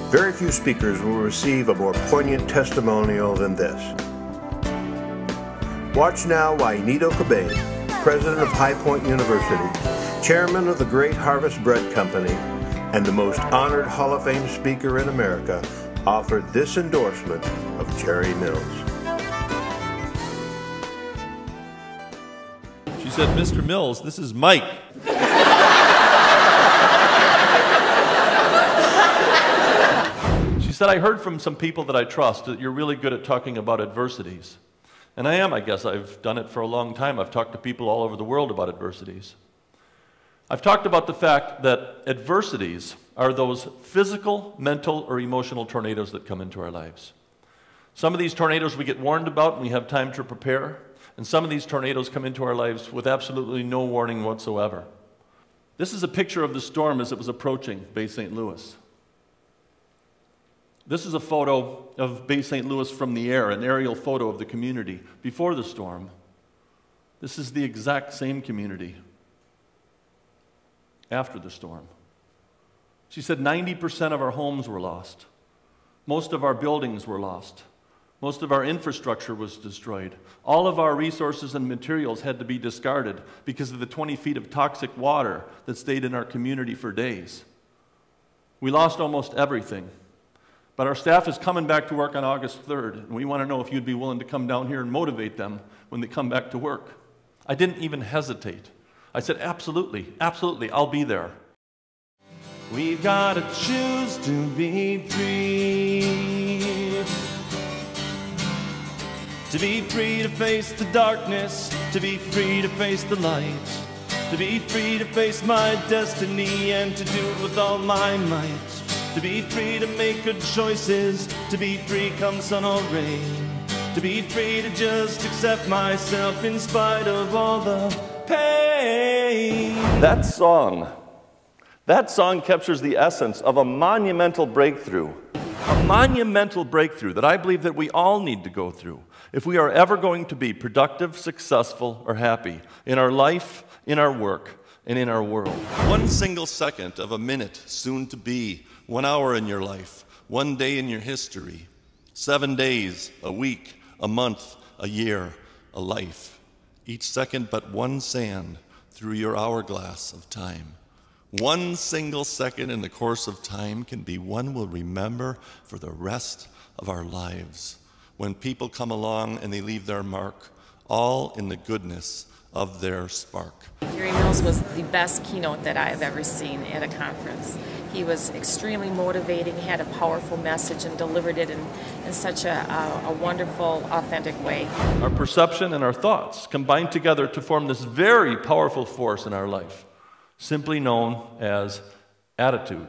Very few speakers will receive a more poignant testimonial than this. Watch now why Nito Cabe, president of High Point University, chairman of the Great Harvest Bread Company, and the most honored Hall of Fame speaker in America, offered this endorsement of Jerry Mills. She said, "Mr. Mills, this is Mike." She said, "I heard from some people that I trust that you're really good at talking about adversities." And I am, I guess. I've done it for a long time. I've talked to people all over the world about adversities. I've talked about the fact that adversities are those physical, mental, or emotional tornadoes that come into our lives. Some of these tornadoes we get warned about and we have time to prepare, and some of these tornadoes come into our lives with absolutely no warning whatsoever. This is a picture of the storm as it was approaching Bay St. Louis. This is a photo of Bay St. Louis from the air, an aerial photo of the community before the storm. This is the exact same community after the storm. She said 90% of our homes were lost. Most of our buildings were lost. Most of our infrastructure was destroyed. All of our resources and materials had to be discarded because of the 20 feet of toxic water that stayed in our community for days. We lost almost everything. But our staff is coming back to work on August 3rd, and we want to know if you'd be willing to come down here and motivate them when they come back to work. I didn't even hesitate. I said, absolutely, absolutely, I'll be there. We've got to choose to be free. To be free to face the darkness, to be free to face the light, to be free to face my destiny and to do it with all my might. To be free to make good choices, to be free come sun or rain, to be free to just accept myself in spite of all the pain. That song captures the essence of a monumental breakthrough. A monumental breakthrough that I believe that we all need to go through if we are ever going to be productive, successful, or happy in our life, in our work, and in our world. 1 single second of a minute, soon to be 1 hour in your life, 1 day in your history, 7 days, a week, a month, a year, a life. Each second but one sand through your hourglass of time. 1 single second in the course of time can be one we'll remember for the rest of our lives. When people come along and they leave their mark, all in the goodness of their spark. Jerry Mills was the best keynote that I have ever seen at a conference. He was extremely motivating, had a powerful message, and delivered it in such a wonderful, authentic way. Our perception and our thoughts combine together to form this very powerful force in our life, simply known as attitude.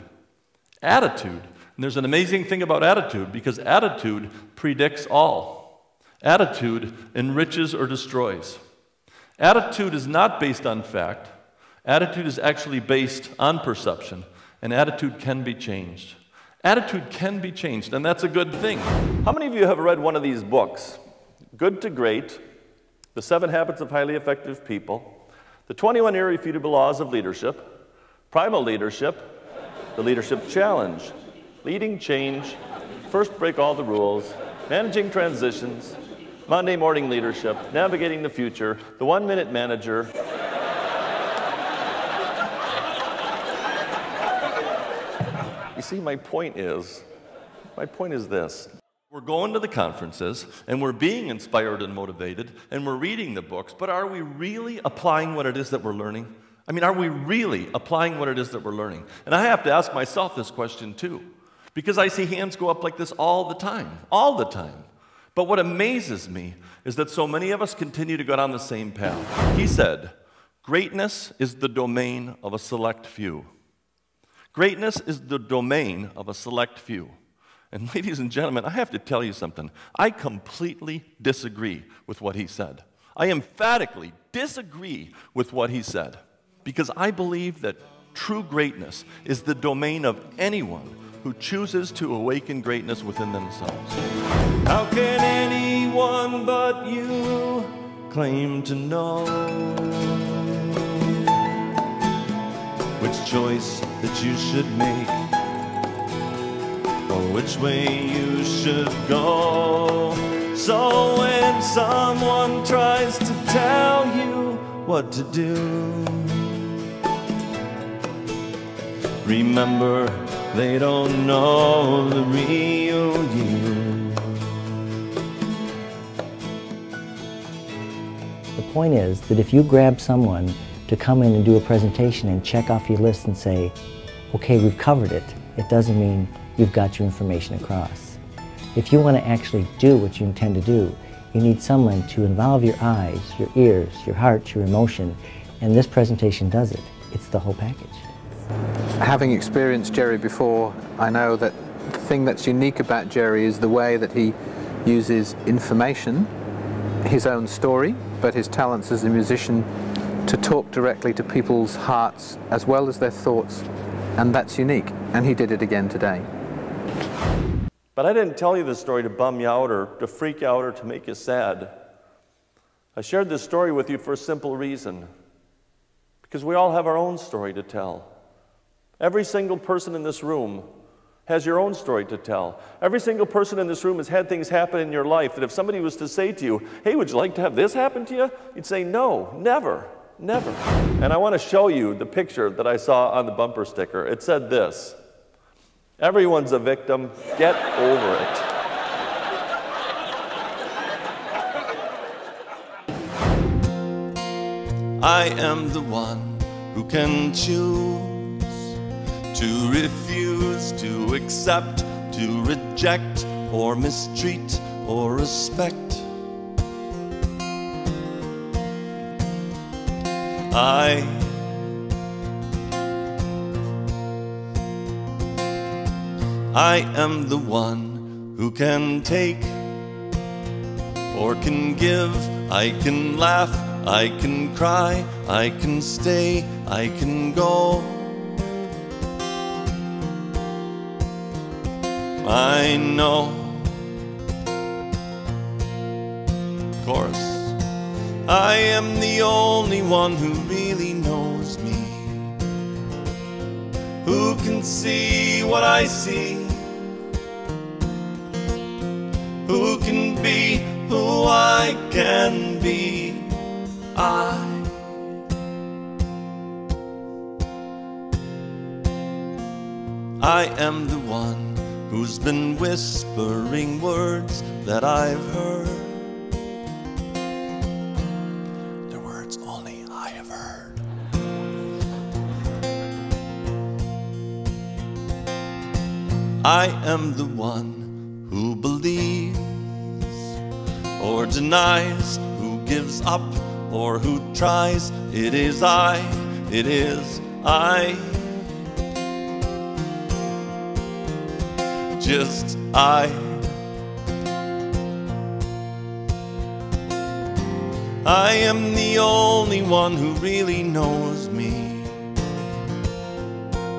Attitude. And there's an amazing thing about attitude, because attitude predicts all. Attitude enriches or destroys. Attitude is not based on fact. Attitude is actually based on perception, and attitude can be changed. Attitude can be changed, and that's a good thing. How many of you have read one of these books? Good to Great, The 7 Habits of Highly Effective People, The 21 Irrefutable Laws of Leadership, Primal Leadership, The Leadership Challenge, Leading Change, First Break All the Rules, Managing Transitions, Monday Morning Leadership, Navigating the Future, The 1-Minute Manager. You see, my point is this. We're going to the conferences, and we're being inspired and motivated, and we're reading the books, but are we really applying what it is that we're learning? I mean, are we really applying what it is that we're learning? And I have to ask myself this question too, because I see hands go up like this all the time, all the time. But what amazes me is that so many of us continue to go down the same path. He said, greatness is the domain of a select few. Greatness is the domain of a select few. And ladies and gentlemen, I have to tell you something. I completely disagree with what he said. I emphatically disagree with what he said, because I believe that true greatness is the domain of anyone who chooses to awaken greatness within themselves. How can anyone but you claim to know which choice that you should make? or which way you should go. So when someone tries to tell you what to do, remember they don't know the real you. The point is that if you grab someone to come in and do a presentation and check off your list and say, okay, we've covered it, it doesn't mean you've got your information across. If you want to actually do what you intend to do, you need someone to involve your eyes, your ears, your heart, your emotion, and this presentation does it. It's the whole package. Having experienced Jerry before, I know that the thing that's unique about Jerry is the way that he uses information, his own story, but his talents as a musician, to talk directly to people's hearts as well as their thoughts, and that's unique, and he did it again today. But I didn't tell you this story to bum you out or to freak you out or to make you sad. I shared this story with you for a simple reason, because we all have our own story to tell. Every single person in this room has your own story to tell. Every single person in this room has had things happen in your life that if somebody was to say to you, hey, would you like to have this happen to you? You'd say, no, never, never. And I want to show you the picture that I saw on the bumper sticker. It said this: everyone's a victim, get over it. I am the one who can choose to refuse, to accept, to reject, or mistreat, or respect. I am the one who can take or can give. I can laugh, I can cry, I can stay, I can go. I know. Chorus. I am the only one who really knows me, who can see what I see, who can be who I can be. I am the one who's been whispering words that I've heard. They're words only I have heard. I am the one who believes or denies, who gives up or who tries. It is I, it is I. Just I am the only one who really knows me,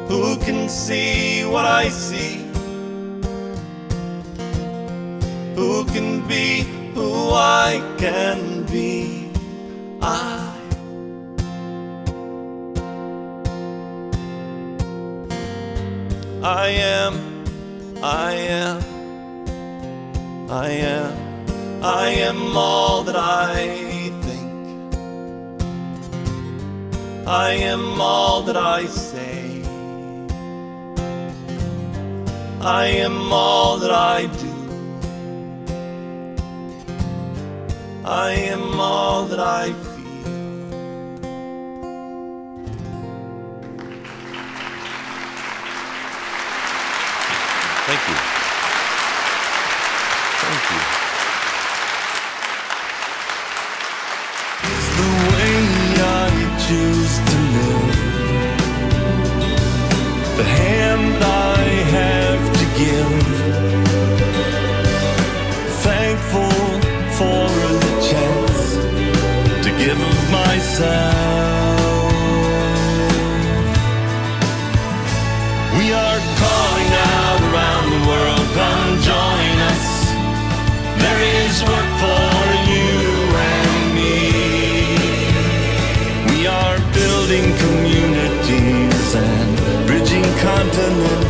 who can see what I see, who can be who I can be. I am all that I think. I am all that I say. I am all that I do. I am all that I feel. Thank you. Thank you. It's the way I choose to live, the hand I have to give, thankful for the chance to give of myself. We are calling out around the world, come join us. There is work for you and me. We are building communities and bridging continents.